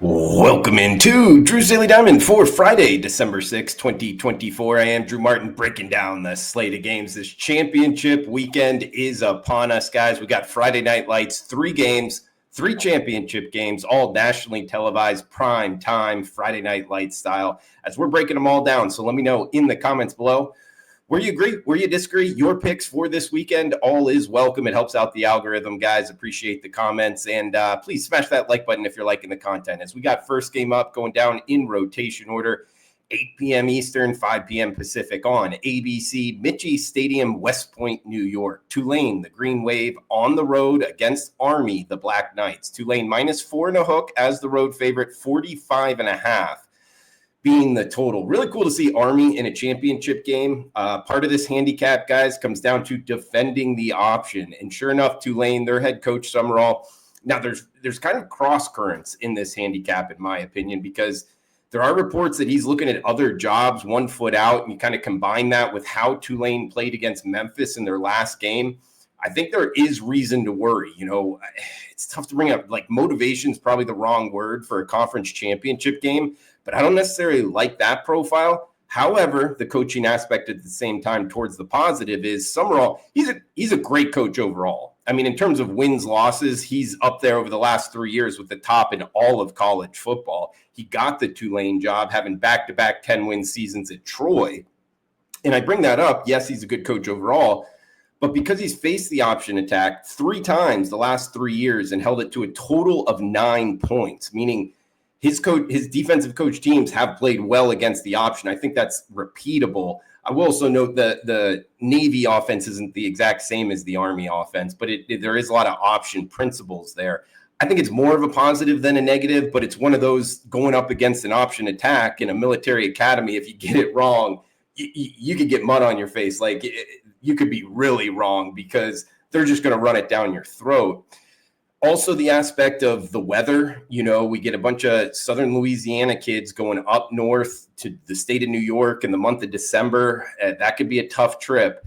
Welcome into Drew's Daily Diamond for Friday, December 6, 2024. I am Drew Martin breaking down the slate of games. This championship weekend is upon us, guys. We got Friday Night Lights, 3 games, 3 championship games, all nationally televised, prime time, Friday Night Lights style, as we're breaking them all down. So let me know in the comments below where you agree, where you disagree, your picks for this weekend. All is welcome. It helps out the algorithm, guys. Appreciate the comments. And please smash that like button if you're liking the content. As we got first game up going down in rotation order, 8 p.m. Eastern, 5 p.m. Pacific on ABC, Mitchie Stadium, West Point, New York. Tulane, the Green Wave, on the road against Army, the Black Knights. Tulane -4.5 as the road favorite, 45.5. being the total. Really cool to see Army in a championship game. Part of this handicap, guys, comes down to defending the option. And sure enough, Tulane, their head coach, Summerall. Now, there's kind of cross currents in this handicap, in my opinion, because there are reports that he's looking at other jobs, 1 foot out, and you kind of combine that with how Tulane played against Memphis in their last game. I think there is reason to worry. You know, it's tough to bring up. Like, motivation is probably the wrong word for a conference championship game, but I don't necessarily like that profile. However, the coaching aspect at the same time towards the positive is Summerall, he's a great coach overall. I mean, in terms of wins, losses, he's up there over the last 3 years with the top in all of college football. He got the Tulane job, having back-to-back 10-win seasons at Troy. And I bring that up. Yes, he's a good coach overall, but because he's faced the option attack 3 times the last 3 years and held it to a total of 9 points, meaning his defensive coach teams have played well against the option. I think that's repeatable. I will also note that the Navy offense isn't the exact same as the Army offense, but there is a lot of option principles there. I think it's more of a positive than a negative, but it's one of those going up against an option attack in a military academy. If you get it wrong, you could get mud on your face. Like, you could be really wrong because they're just going to run it down your throat. Also, the aspect of the weather, you know, we get a bunch of Southern Louisiana kids going up north to the state of New York in the month of December. That could be a tough trip.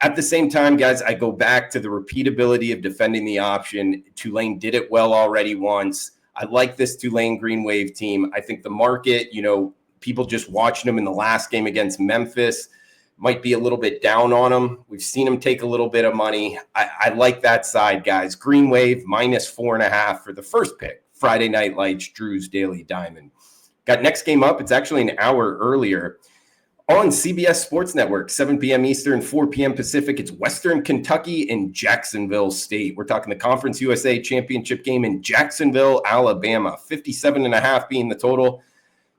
At the same time, guys, I go back to the repeatability of defending the option. Tulane did it well already once. I like this Tulane Green Wave team. I think the market, you know, people just watching them in the last game against Memphis might be a little bit down on them. We've seen them take a little bit of money. I like that side, guys. Green Wave -4.5 for the first pick. Friday Night Lights, Drew's Daily Diamond. Got next game up. It's actually an hour earlier on CBS Sports Network, 7 p.m. Eastern, 4 p.m. Pacific. It's Western Kentucky and Jacksonville State. We're talking the Conference USA Championship game in Jacksonville, Alabama. 57.5 being the total.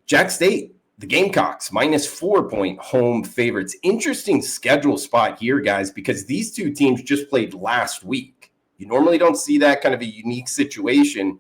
Jack State, the Gamecocks, -4-point home favorites. Interesting schedule spot here, guys, because these two teams just played last week. You normally don't see that kind of a unique situation.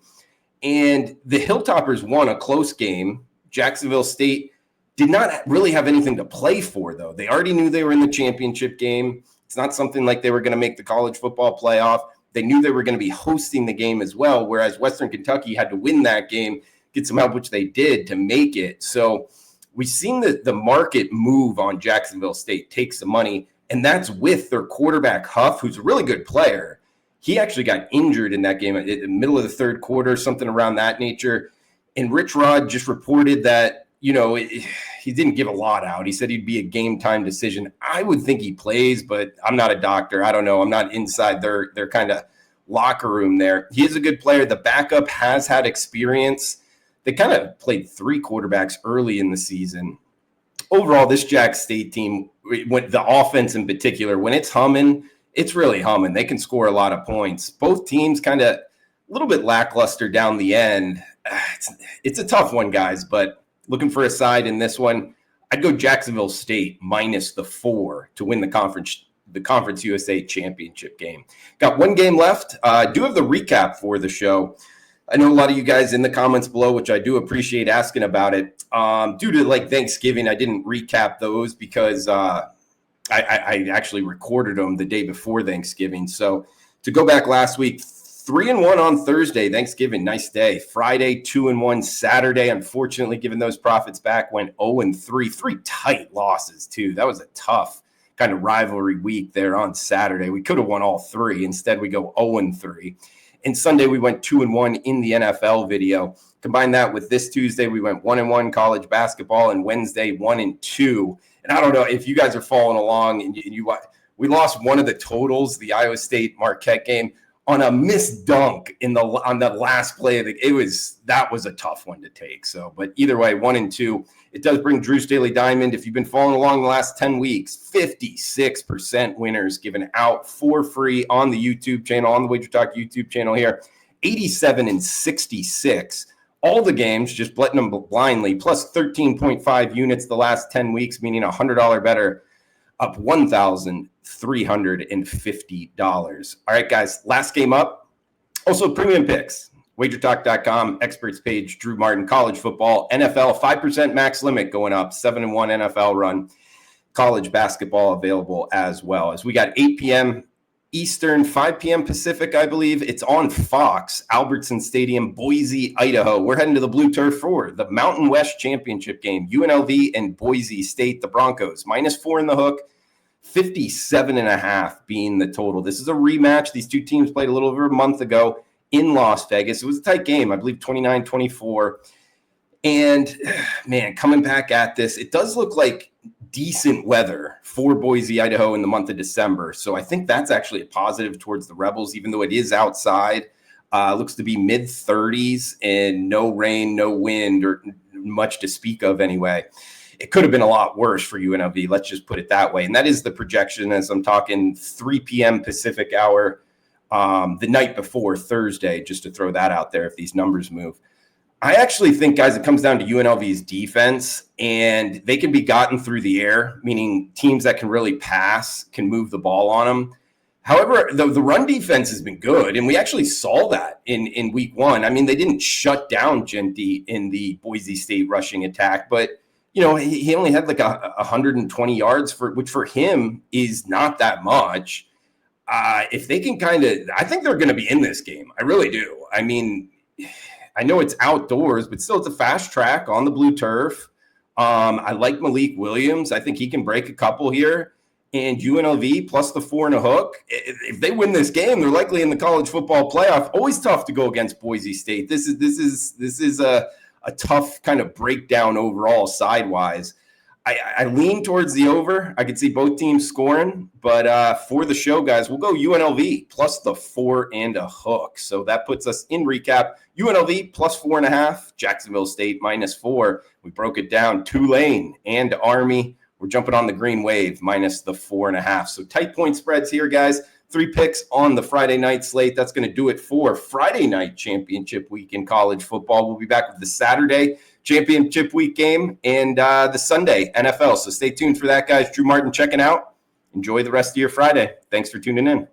And the Hilltoppers won a close game. Jacksonville State did not really have anything to play for, though. They already knew they were in the championship game. It's not something like they were going to make the college football playoff. They knew they were going to be hosting the game as well, whereas Western Kentucky had to win that game, get some help, which they did, to make it. So we've seen the market move on Jacksonville State, take some money, and that's with their quarterback, Huff, who's a really good player. He actually got injured in that game in the middle of the third quarter, something around that nature. And Rich Rod just reported that, you know, he didn't give a lot out. He said he'd be a game-time decision. I would think he plays, but I'm not a doctor. I don't know. I'm not inside their kind of locker room there. He is a good player. The backup has had experience. They kind of played 3 quarterbacks early in the season. Overall, this Jack State team, the offense in particular, when it's humming, it's really humming. They can score a lot of points. Both teams kind of a little bit lackluster down the end. It's a tough one, guys, but looking for a side in this one, I'd go Jacksonville State -4 to win the Conference USA Championship game. Got one game left. Do have the recap for the show. I know a lot of you guys in the comments below, which I do appreciate asking about it. Due to like Thanksgiving, I didn't recap those because I actually recorded them the day before Thanksgiving. So to go back last week, 3-1 on Thursday, Thanksgiving, nice day. Friday, 2-1. Saturday, unfortunately, giving those profits back, went 0-3. 3 tight losses, too. That was a tough kind of rivalry week there on Saturday. We could have won all 3. Instead, we go 0-3. And Sunday, we went 2-1 in the NFL video. Combine that with this Tuesday, we went 1-1 college basketball, and Wednesday 1-2. And I don't know if you guys are following along, and we lost one of the totals, the Iowa State Marquette game, on a missed dunk on the last play of that was a tough one to take. So, but either way, 1-2. It does bring Drew Staley Diamond. If you've been following along the last 10 weeks, 56% winners given out for free on the YouTube channel, on the WagerTalk YouTube channel here. 87-66. All the games, just betting them blindly, plus 13.5 units the last 10 weeks, meaning $100 better, up $1,350. All right, guys, last game up. Also, premium picks. WagerTalk.com, experts page, Drew Martin, college football, NFL, 5% max limit going up, 7-1 NFL run, college basketball available as well. As we got 8 p.m. Eastern, 5 p.m. Pacific, I believe. It's on Fox, Albertson Stadium, Boise, Idaho. We're heading to the Blue Turf for the Mountain West Championship game, UNLV and Boise State, the Broncos, -4 in the hook, 57.5 being the total. This is a rematch. These two teams played a little over a month ago in Las Vegas. It was a tight game, I believe 29-24. And, man, coming back at this, it does look like decent weather for Boise, Idaho in the month of December. So I think that's actually a positive towards the Rebels, even though it is outside. Looks to be mid-30s and no rain, no wind, or much to speak of anyway. It could have been a lot worse for UNLV. Let's just put it that way. And that is the projection as I'm talking 3 p.m. Pacific hour the night before Thursday, just to throw that out there if these numbers move. I actually think, guys, it comes down to UNLV's defense, and they can be gotten through the air, meaning teams that can really pass can move the ball on them. However, the run defense has been good, and we actually saw that in week one. I mean, they didn't shut down Genty in the Boise State rushing attack, but you know, he only had like 120 yards, which for him is not that much. If they can I think they're going to be in this game. I really do. I mean, I know it's outdoors, but still it's a fast track on the blue turf. I like Malik Williams. I think he can break a couple here. And UNLV plus the 4 and a hook. If they win this game, they're likely in the college football playoff. Always tough to go against Boise State. This is a tough kind of breakdown overall sidewise. I lean towards the over. I could see both teams scoring, but for the show, guys, we'll go UNLV plus the 4 and a hook. So that puts us in recap. UNLV plus 4.5, Jacksonville State -4. We broke it down. Tulane and Army. We're jumping on the green wave minus the 4.5. So tight point spreads here, guys. 3 picks on the Friday night slate. That's going to do it for Friday night championship week in college football. We'll be back with the Saturday championship week game and the Sunday NFL. So stay tuned for that, guys. Drew Martin checking out. Enjoy the rest of your Friday. Thanks for tuning in.